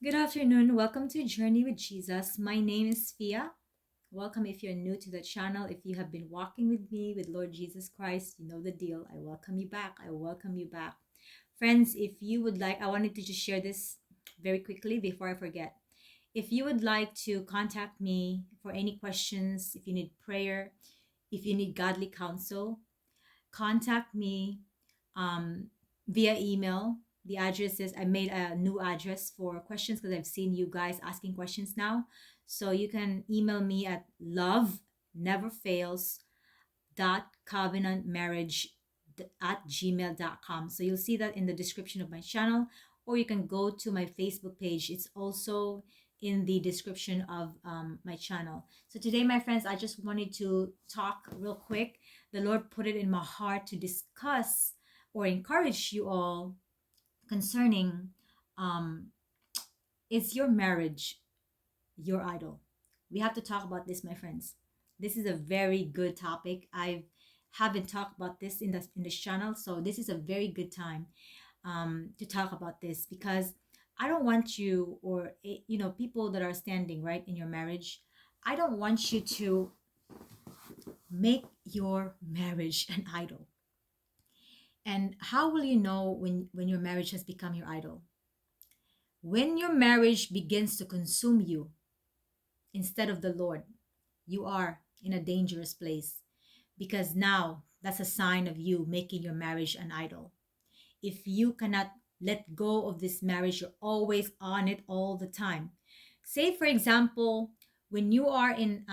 Good afternoon. Welcome to Journey with Jesus. My name is Fia. Welcome if you're new to the channel. If you have been walking with me, with Lord Jesus Christ, you know the deal. I welcome you back. I welcome you back. Friends, if you would like, I wanted to just share this very quickly before I forget. If you would like to contact me for any questions, if you need prayer, if you need godly counsel, contact me um, via email. The address is, I made a new address for questions because I've seen you guys asking questions now. So you can email me at loveneverfails.covenantmarriage at gmail.com. So you'll see that in the description of my channel, or you can go to my Facebook page. It's also in the description of my channel. So today, my friends, I just wanted to talk real quick. The Lord put it in my heart to discuss or encourage you all concerning um, is your marriage your idol? We have to talk about this, my friends. This is a very good topic. I haven't talked about this in this channel, so this is a very good time to talk about this because I don't want you or people that are standing right in your marriage. I don't want you to make your marriage an idol. And how will you know when your marriage has become your idol? When your marriage begins to consume you instead of the Lord, you are in a dangerous place because now that's a sign of you making your marriage an idol. If you cannot let go of this marriage, you're always on it all the time. Say, for example, when you are in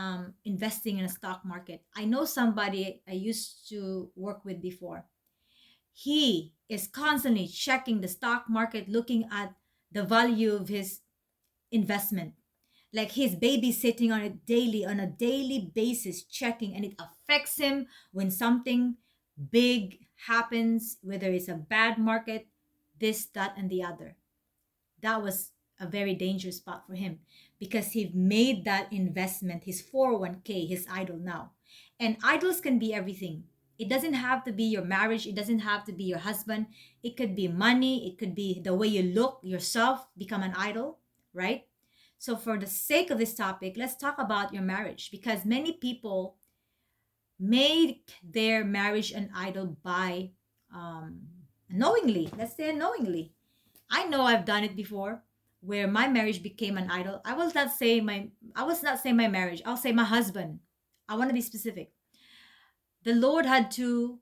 investing in a stock market, I know somebody I used to work with before. He is constantly checking the stock market, looking at the value of his investment, like he's babysitting on a daily basis, checking, and it affects him when something big happens, whether it's a bad market, this, that, and the other. That was a very dangerous spot for him because he made that investment, his 401k, his idol now. And idols can be everything. It doesn't have to be your marriage, it doesn't have to be your husband. It could be money, it could be the way you look yourself, become an idol, right? So, for the sake of this topic, let's talk about your marriage because many people make their marriage an idol by knowingly. Let's say unknowingly. I know I've done it before where my marriage became an idol. I was not saying my marriage. I'll say my husband. I want to be specific. The Lord had to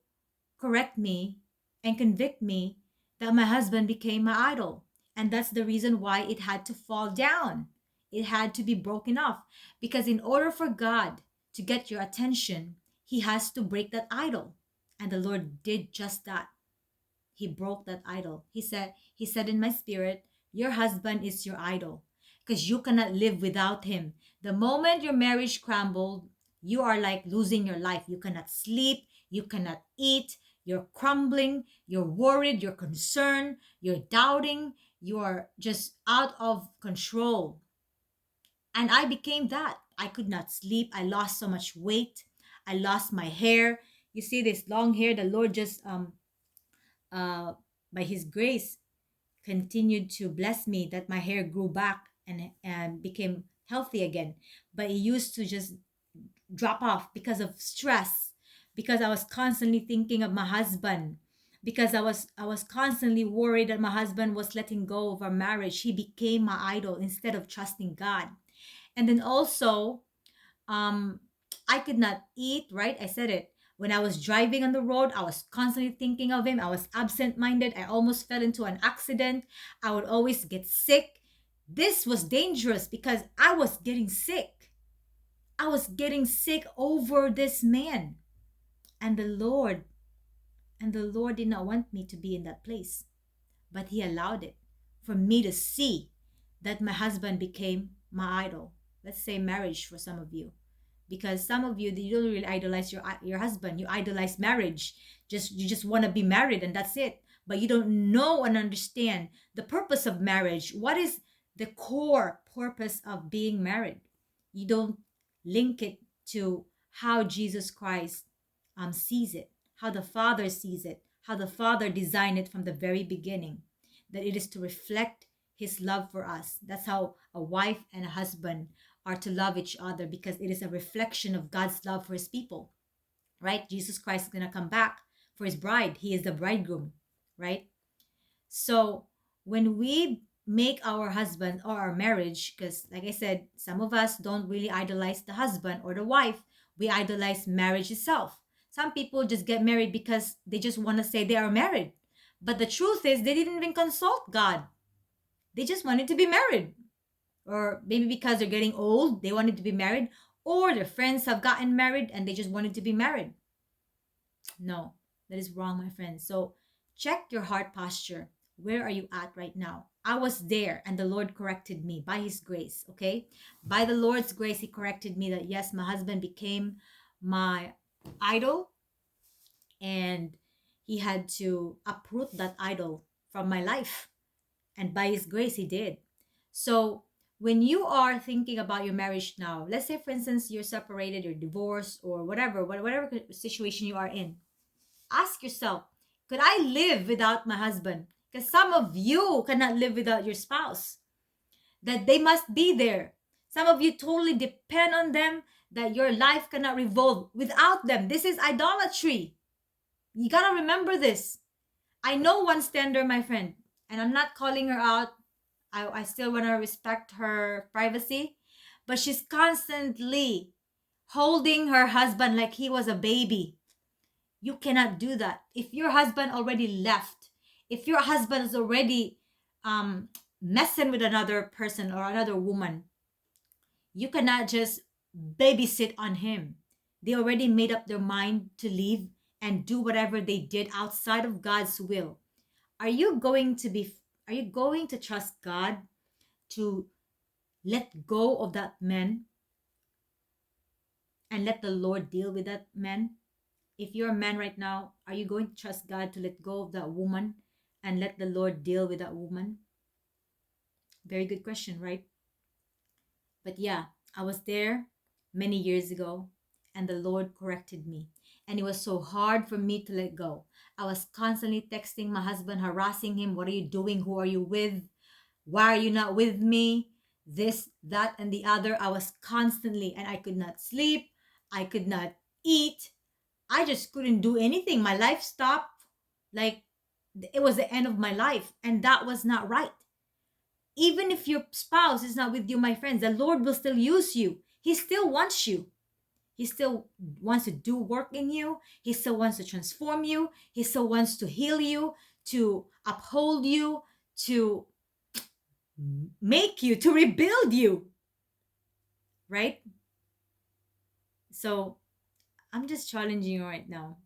correct me and convict me that my husband became my idol. And that's the reason why it had to fall down. It had to be broken off. Because in order for God to get your attention, He has to break that idol. And the Lord did just that. He broke that idol. He said in my spirit, your husband is your idol because you cannot live without him. The moment your marriage crumbled, you are like losing your life. You cannot sleep, you cannot eat, you're crumbling, you're worried, you're concerned, you're doubting, you are just out of control. And I became that. I could not sleep. I lost so much weight. I lost my hair. You see this long hair, the Lord just uh, by His grace, continued to bless me that my hair grew back and became healthy again. But it used to just drop off because of stress, because I was constantly thinking of my husband, because I was constantly worried that my husband was letting go of our marriage. He became my idol instead of trusting God. And then also um I could not eat, right? I said it. When I was driving on the road, I was constantly thinking of him. I was absent-minded. I almost fell into an accident. I would always get sick. This was dangerous because I was getting sick. I was getting sick over this man. And the Lord did not want me to be in that place, but He allowed it for me to see that my husband became my idol. Let's say marriage for some of you, because some of you, you don't really idolize your husband. You idolize marriage. You just want to be married and that's it. But you don't know and understand the purpose of marriage. What is the core purpose of being married? You don't link it to how Jesus Christ sees it, how the Father sees it, how the Father designed it from the very beginning, that it is to reflect his love for us. That's how a wife and a husband are to love each other, because it is a reflection of God's love for his people, right? Jesus Christ is going to come back for his bride. He is the bridegroom, right? So when we make our husband or our marriage, because like I said, some of us don't really idolize the husband or the wife, we idolize marriage itself. Some people just get married because they just want to say they are married. But the truth is, they didn't even consult God. They just wanted to be married. Or maybe because they're getting old, they wanted to be married. Or their friends have gotten married and they just wanted to be married. No, that is wrong, my friends. So check your heart posture. Where are you at right now? I was there and the Lord corrected me by his grace, okay? By the Lord's grace, he corrected me that yes, my husband became my idol, and he had to uproot that idol from my life. And by his grace, he did. So when you are thinking about your marriage now, let's say for instance you're separated, you're divorced, or whatever situation you are in, ask yourself, could I live without my husband? Because some of you cannot live without your spouse, that they must be there. Some of you totally depend on them, that your life cannot revolve without them. This is idolatry. You gotta remember this. I know one standard, my friend, and I'm not calling her out. I still want to respect her privacy, but she's constantly holding her husband like he was a baby. You cannot do that. If your husband already left, if your husband is already messing with another person or another woman, you cannot just babysit on him. They already made up their mind to leave and do whatever they did outside of God's will. Are you going to be are you going to trust God to let go of that man and let the Lord deal with that man? If you're a man right now, are you going to trust God to let go of that woman and let the Lord deal with that woman? Very good question, right? But yeah, I was there many years ago and the Lord corrected me. And it was so hard for me to let go. I was constantly texting my husband, harassing him. What are you doing? Who are you with? Why are you not with me? This, that, and the other. I was constantly, and I could not sleep. I could not eat. I just couldn't do anything. My life stopped. Like it was the end of my life. And that was not right. Even if your spouse is not with you, my friends, the Lord will still use you. He still wants you. He still wants to do work in you. He still wants to transform you. He still wants to heal you, to uphold you, to make you, to rebuild you. Right? So I'm just challenging you right now.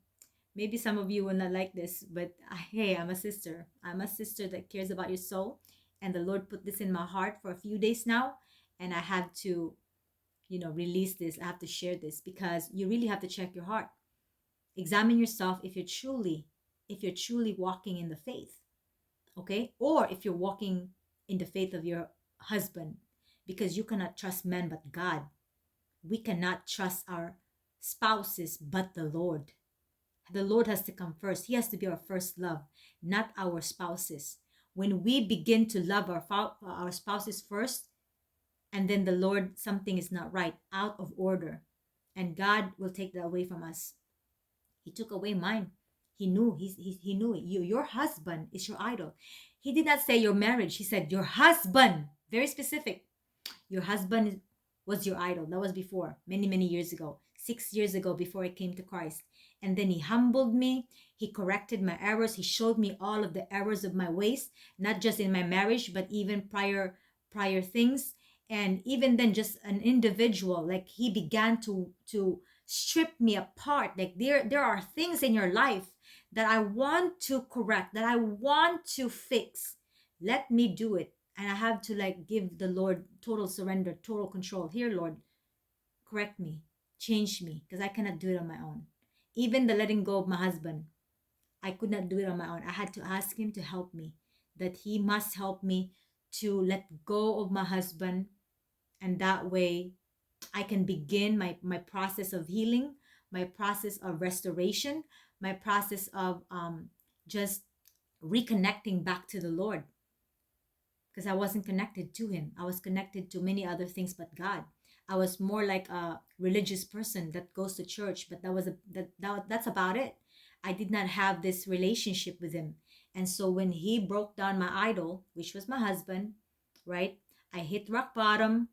Maybe some of you will not like this, but hey, I'm a sister. I'm a sister that cares about your soul. And the Lord put this in my heart for a few days now. And I have to, release this. I have to share this because you really have to check your heart. Examine yourself if you're truly walking in the faith. Okay? Or if you're walking in the faith of your husband, because you cannot trust men but God. We cannot trust our spouses but the Lord. The Lord has to come first. He has to be our first love, not our spouses. When we begin to love our spouses first, and then the Lord, something is not right, out of order, and God will take that away from us. He took away mine. He knew. He knew it. Your husband is your idol. He did not say your marriage. He said your husband. Very specific. Your husband was your idol. That was before, many, many years ago. 6 years ago, before I came to Christ. And then he humbled me. He corrected my errors. He showed me all of the errors of my ways, not just in my marriage, but even prior things. And even then, just an individual, like he began to strip me apart. Like there are things in your life that I want to correct, that I want to fix. Let me do it. And I have to give the Lord total surrender, total control. Here, Lord, correct me, change me, because I cannot do it on my own. Even the letting go of my husband, I could not do it on my own. I had to ask him to help me, that he must help me to let go of my husband. And that way I can begin my process of healing, my process of restoration, my process of just reconnecting back to the Lord. because I wasn't connected to him. I was connected to many other things but God. I was more like a religious person that goes to church, but that's about it. I did not have this relationship with him. And so when he broke down my idol, which was my husband, right? I hit rock bottom,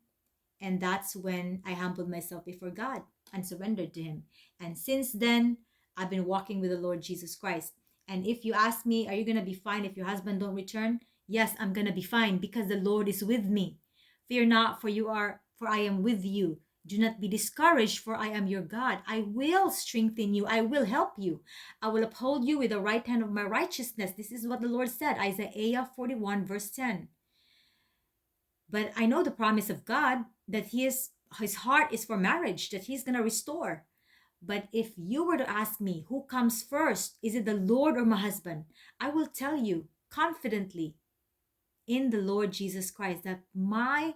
and that's when I humbled myself before God and surrendered to him. And since then, I've been walking with the Lord Jesus Christ. And if you ask me, are you going to be fine if your husband don't return? Yes, I'm going to be fine because the Lord is with me. Fear not, for I am with you. Do not be discouraged, for I am your God. I will strengthen you. I will help you. I will uphold you with the right hand of my righteousness. This is what the Lord said, Isaiah 41, verse 10. But I know the promise of God that his heart is for marriage, that he's going to restore. But if you were to ask me who comes first, is it the Lord or my husband? I will tell you confidently in the Lord Jesus Christ that my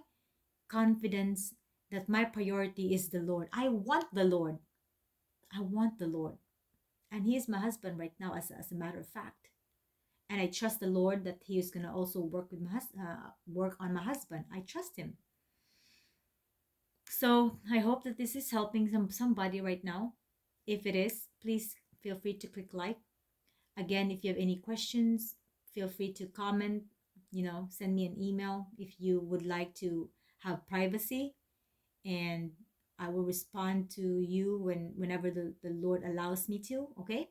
confidence, that my priority is the Lord. I want the Lord. I want the Lord. And he is my husband right now, as a matter of fact. And I trust the Lord that he is going to also work on my husband. I trust him. So I hope that this is helping somebody right now. If it is, please feel free to click like. Again, if you have any questions, feel free to comment, send me an email if you would like to have privacy, and I will respond to you whenever the Lord allows me to, okay?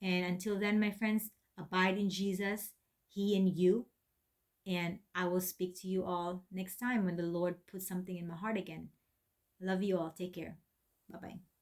And until then, my friends, abide in Jesus, he in you, and I will speak to you all next time when the Lord puts something in my heart again. Love you all. Take care. Bye bye.